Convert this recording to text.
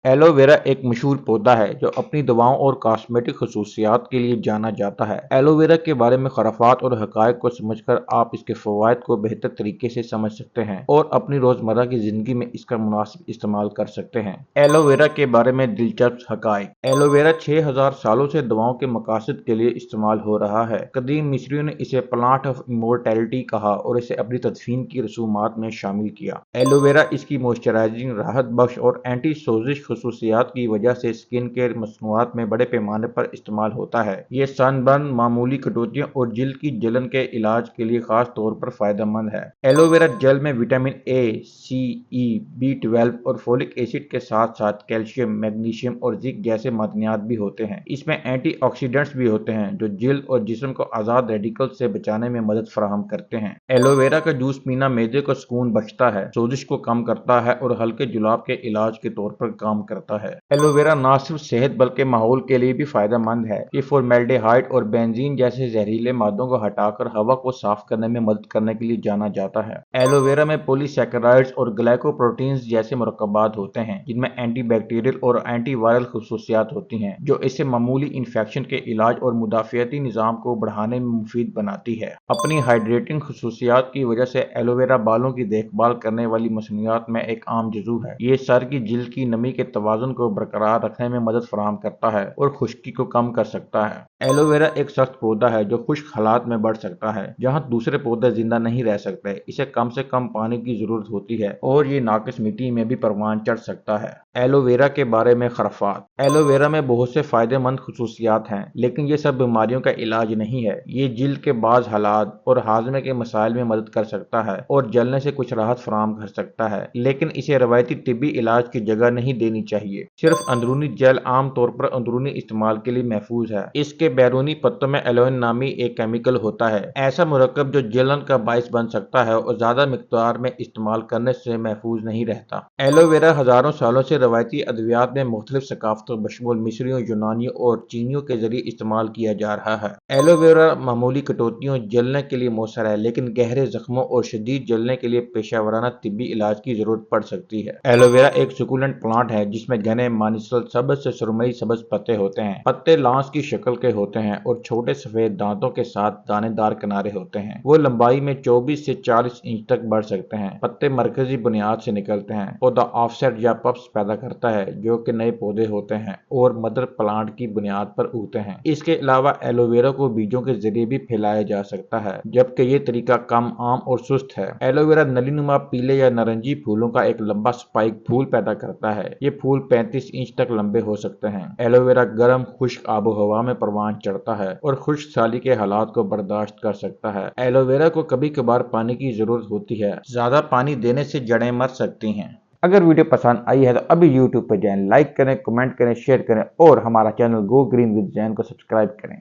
Aloe vera ایک مشہور پودا ہے جو اپنی دواؤں اور کاسمیٹک خصوصیات کے لیے جانا جاتا ہے۔ ایلو ویرا کے بارے میں خرافات اور حقائق کو سمجھ کر آپ اس کے فوائد کو بہتر طریقے سے سمجھ سکتے ہیں اور اپنی روزمرہ کی زندگی میں اس کا مناسب استعمال کر سکتے ہیں۔ ایلو ویرا کے بارے میں دلچسپ حقائق۔ ایلو ویرا 6000 سالوں سے دواؤں کے مقاصد کے لیے استعمال ہو رہا ہے۔ قدیم مصریوں نے اسے پلانٹ آف امورٹیلٹی کہا اور اسے اپنی تدفین کی رسومات میں شامل کیا۔ ایلو ویرا اس کی موئسچرائزنگ، راحت بخش اور اینٹی سوزش خصوصیات کی وجہ سے سکن کیئر مصنوعات میں بڑے پیمانے پر استعمال ہوتا ہے۔ یہ سن برن، معمولی کٹوتیوں اور جلد کی جلن کے علاج کے لیے خاص طور پر فائدہ مند ہے۔ ایلو ویرا جیل میں vitamin A, C, E, B12 اور فولک ایسڈ کے ساتھ ساتھ کیلشیم، میگنیشیم اور زنک جیسے معدنیات بھی ہوتے ہیں۔ اس میں اینٹی آکسیڈنٹس بھی ہوتے ہیں جو جلد اور جسم کو آزاد ریڈیکل سے بچانے میں مدد فراہم کرتے ہیں۔ ایلو ویرا کا جوس پینا معدے کو سکون بخشتا ہے، سوزش کو کم کرتا ہے اور ہلکے جلاب کے علاج کے طور پر کام کرتا ہے۔ ایلو ویرا نہ صرف صحت بلکہ ماحول کے لیے بھی فائدہ مند ہے۔ یہ فارمیلڈیہائڈ اور بینزین جیسے زہریلے مادوں کو ہٹا کر ہوا کو صاف کرنے میں مدد کرنے کے لیے جانا جاتا ہے۔ ایلو ویرا میں پولی سیکرائڈز اور گلائکوپروٹینز جیسے مرکبات ہوتے ہیں جن میں اینٹی بیکٹیریل اور اینٹی وائرل خصوصیات ہوتی ہیں جو اسے معمولی انفیکشن کے علاج اور مدافعتی نظام کو بڑھانے میں مفید بناتی ہے۔ اپنی ہائیڈریٹنگ خصوصیات کی وجہ سے ایلو ویرا بالوں کی دیکھ بھال کرنے والی مصنوعات میں ایک عام جزو ہے۔ یہ سر کی جلد کی نمی کے توازن کو برقرار رکھنے میں مدد فراہم کرتا ہے اور خشکی کو کم کر سکتا ہے۔ ایلو ویرا ایک سخت پودا ہے جو خشک حالات میں بڑھ سکتا ہے جہاں دوسرے پودے زندہ نہیں رہ سکتے۔ اسے کم سے کم پانی کی ضرورت ہوتی ہے اور یہ ناقص مٹی میں بھی پروان چڑھ سکتا ہے۔ ایلو ویرا کے بارے میں خرافات۔ ایلو ویرا میں بہت سے فائدہ مند خصوصیات ہیں لیکن یہ سب بیماریوں کا علاج نہیں ہے۔ یہ جلد کے بعض حالات اور ہاضمے کے مسائل میں مدد کر سکتا ہے اور جلنے سے کچھ راحت فراہم کر سکتا ہے، لیکن اسے روایتی طبی علاج کی جگہ نہیں دینی چاہیے۔ صرف اندرونی جیل عام طور پر اندرونی استعمال کے لیے محفوظ ہے۔ اس کے بیرونی پتوں میں ایلوئن نامی ایک کیمیکل ہوتا ہے، ایسا مرکب جو جلن کا باعث بن سکتا ہے اور زیادہ مقدار میں استعمال کرنے سے محفوظ نہیں رہتا۔ ایلو ویرا ہزاروں سالوں سے روایتی ادویات میں مختلف ثقافتوں بشمول مصریوں، یونانیوں اور چینیوں کے ذریعے استعمال کیا جا رہا ہے۔ ایلو ویرا معمولی کٹوتیوں، جلنے کے لیے مؤثر ہے لیکن گہرے زخموں اور شدید جلنے کے لیے پیشہ ورانہ طبی علاج کی ضرورت پڑ سکتی ہے۔ ایلو ویرا ایک سکولنٹ پلانٹ ہے جس میں گھنے مانیسل سبز سے سرمئی سبز پتے ہوتے ہیں۔ پتے لانس کی شکل کے ہوتے ہیں اور چھوٹے سفید دانتوں کے ساتھ دانے دار کنارے ہوتے ہیں۔ وہ لمبائی میں 24 سے 40 انچ تک بڑھ سکتے ہیں۔ پتے مرکزی بنیاد سے نکلتے ہیں۔ پودا آف سیٹ یا پپس پیدا کرتا ہے جو کہ نئے پودے ہوتے ہیں اور مدر پلانٹ کی بنیاد پر اگتے ہیں۔ اس کے علاوہ ایلو ویرا کو بیجوں کے ذریعے بھی پھیلایا جا سکتا ہے جبکہ یہ طریقہ کم عام اور سست ہے۔ ایلو ویرا نلی نما پیلے یا نارنجی پھولوں کا ایک لمبا سپائک پھول پیدا کرتا ہے۔ یہ پھول 35 انچ تک لمبے ہو سکتے ہیں۔ ایلو ویرا گرم خشک آب و ہوا میں پروان چڑھتا ہے اور خشک سالی کے حالات کو برداشت کر سکتا ہے۔ ایلو ویرا کو کبھی کبھار پانی کی ضرورت ہوتی ہے، زیادہ پانی دینے سے جڑیں مر سکتی ہیں۔ اگر ویڈیو پسند آئی ہے تو ابھی YouTube پہ جائیں، لائک کریں، کمنٹ کریں، شیئر کریں اور ہمارا چینل گو گرین ود زین کو سبسکرائب کریں۔